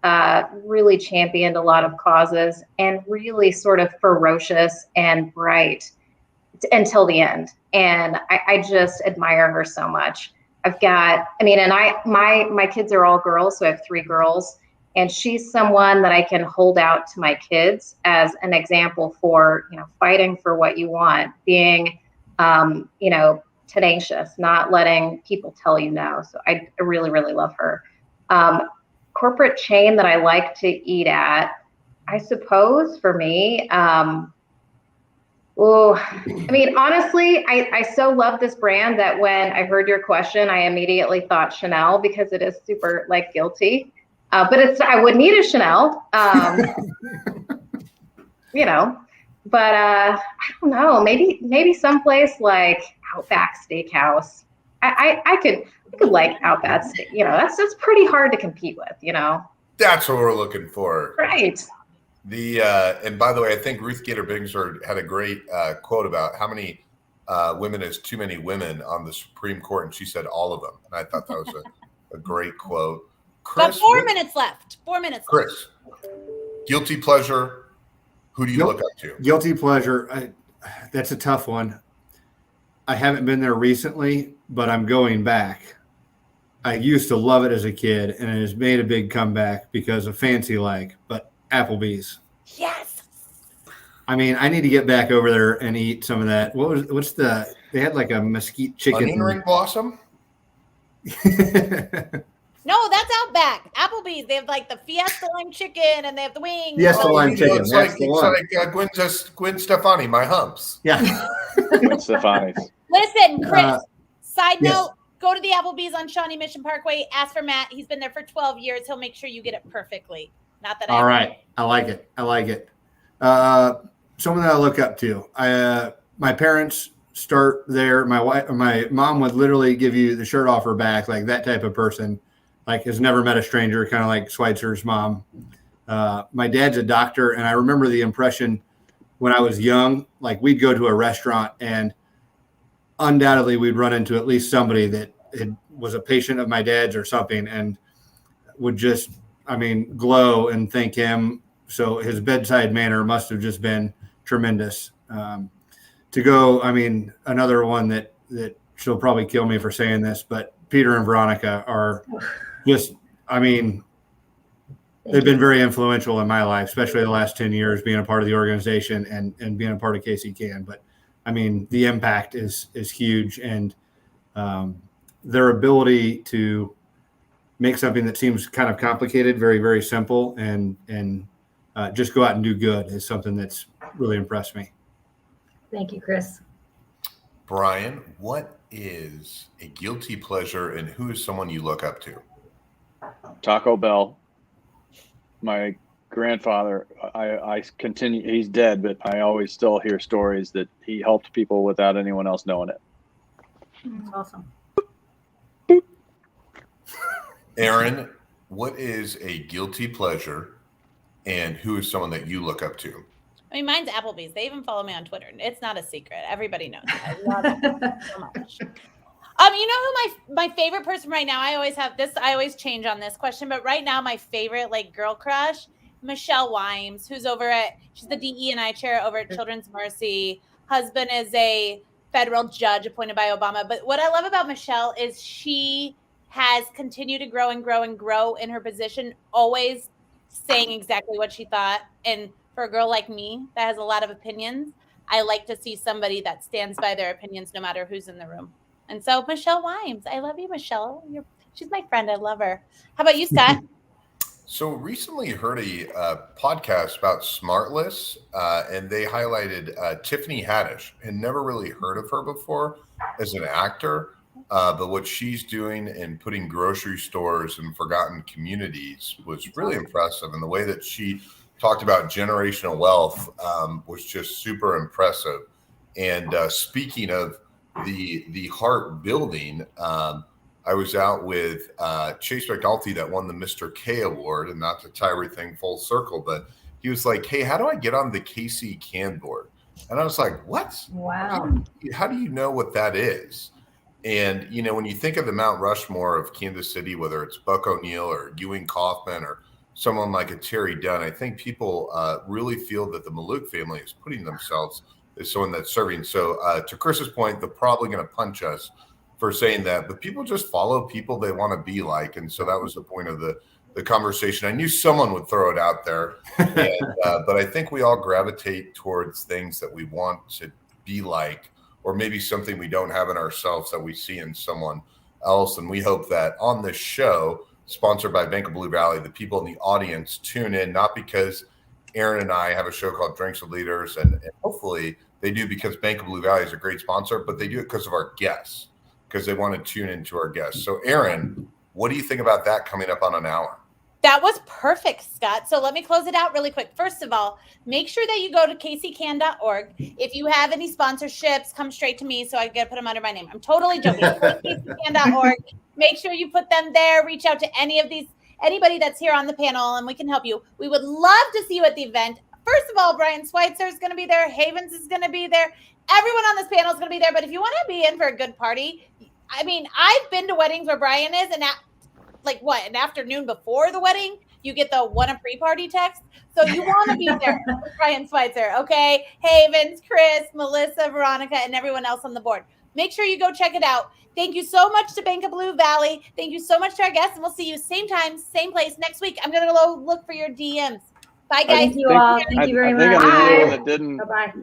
really championed a lot of causes, and really sort of ferocious and bright until the end. And I just admire her so much. My kids are all girls, so I have 3 girls, And she's someone that I can hold out to my kids as an example for, fighting for what you want, being, tenacious, not letting people tell you no. So I really, really love her. Corporate chain that I like to eat at, I suppose for me, honestly, I so love this brand that when I heard your question, I immediately thought Chanel because it is super guilty. But I wouldn't eat a Chanel, but I don't know, maybe someplace like Outback Steakhouse. I could like Outback Steak, that's pretty hard to compete with, That's what we're looking for. Right. And by the way, I think Ruth Gator Bingsford had a great quote about how many women is too many women on the Supreme Court, and she said all of them. And I thought that was a great quote. Chris, but 4 minutes left. 4 minutes Chris, guilty pleasure. Who do you look up to? Guilty pleasure. That's a tough one. I haven't been there recently, but I'm going back. I used to love it as a kid, and it has made a big comeback because of Fancy Like, but Applebee's. Yes. I mean, I need to get back over there and eat some of that. They had like a mesquite chicken. Onion ring blossom? No, that's Outback. Applebee's, they have like the Fiesta lime chicken and they have the wings. Fiesta lime chicken. It's like Gwen Stefani, my humps. Yeah. Stefani's. Listen, Chris, side yes. note, go to the Applebee's on Shawnee Mission Parkway. Ask for Matt. He's been there for 12 years. He'll make sure you get it perfectly. Not that All right. I like it. Someone that I look up to. My parents start there. My mom would literally give you the shirt off her back, like that type of person. Like has never met a stranger, kind of like Switzer's mom. My dad's a doctor, and I remember the impression when I was young. Like we'd go to a restaurant, and undoubtedly we'd run into at least somebody that was a patient of my dad's or something, and would just, glow and thank him. So his bedside manner must have just been tremendous. Another one that she'll probably kill me for saying this, but Peter and Veronica are just, they've been very influential in my life, especially the last 10 years being a part of the organization and being a part of KCCAN. But the impact is huge, and their ability to make something that seems kind of complicated very, very simple and just go out and do good is something that's really impressed me. Thank you, Chris. Brian, what is a guilty pleasure, and who is someone you look up to? Taco Bell. My grandfather, I continue, he's dead, but I always still hear stories that he helped people without anyone else knowing it. That's awesome. Aaron, what is a guilty pleasure, and who is someone that you look up to? Mine's Applebee's. They even follow me on Twitter. It's not a secret. Everybody knows. I love it so much. You know who my favorite person right now? I always change on this question, but right now my favorite girl crush, Michelle Wimes, she's the DE&I chair over at Children's Mercy. Husband is a federal judge appointed by Obama. But what I love about Michelle is she has continued to grow and grow and grow in her position, always saying exactly what she thought. And for a girl like me that has a lot of opinions, I like to see somebody that stands by their opinions no matter who's in the room. And so Michelle Wimes, I love you, Michelle. She's my friend. I love her. How about you, Scott? So recently heard a podcast about Smartless, and they highlighted Tiffany Haddish. Had never really heard of her before as an actor, but what she's doing in putting grocery stores in forgotten communities was really impressive. And the way that she talked about generational wealth was just super impressive. And speaking of the heart building, I was out with Chase McNulty that won the Mr. K award, and not to tie everything full circle, but he was like, "Hey, how do I get on the KC board?" And I was like, "What? Wow. How do you know what that is?" And, when you think of the Mount Rushmore of Kansas City, whether it's Buck O'Neill or Ewing Kauffman or someone like a Terry Dunn, I think people really feel that the Mallouk family is putting themselves as someone that's serving. So to Chris's point, they're probably going to punch us for saying that, but people just follow people they want to be like. And so that was the point of the the conversation. I knew someone would throw it out there, but I think we all gravitate towards things that we want to be like, or maybe something we don't have in ourselves that we see in someone else. And we hope that on this show, sponsored by Bank of Blue Valley, the people in the audience tune in, not because Aaron and I have a show called Drinks with Leaders, and hopefully they do because Bank of Blue Valley is a great sponsor, but they do it because of our guests, because they want to tune into our guests. So Aaron, what do you think about that coming up on an hour? That was perfect, Scott. So let me close it out really quick. First of all, make sure that you go to kccan.org. If you have any sponsorships, come straight to me so I can put them under my name. I'm totally joking. Go to kccan.org. Make sure you put them there. Reach out to anybody that's here on the panel, and we can help you. We would love to see you at the event. First of all, Brian Switzer is going to be there. Havens is going to be there. Everyone on this panel is going to be there. But if you want to be in for a good party, I mean, I've been to weddings where Brian is, and an afternoon before the wedding, you get the want a pre-party text. So you want to be there with Brian Switzer, okay? Havens, Chris, Melissa, Veronica, and everyone else on the board. Make sure you go check it out. Thank you so much to Bank of Blue Valley. Thank you so much to our guests, and we'll see you same time, same place next week. I'm going to go look for your DMs. Bye, guys. Thank you all. Thank you very much. I think I'm the only one that didn't Bye-bye.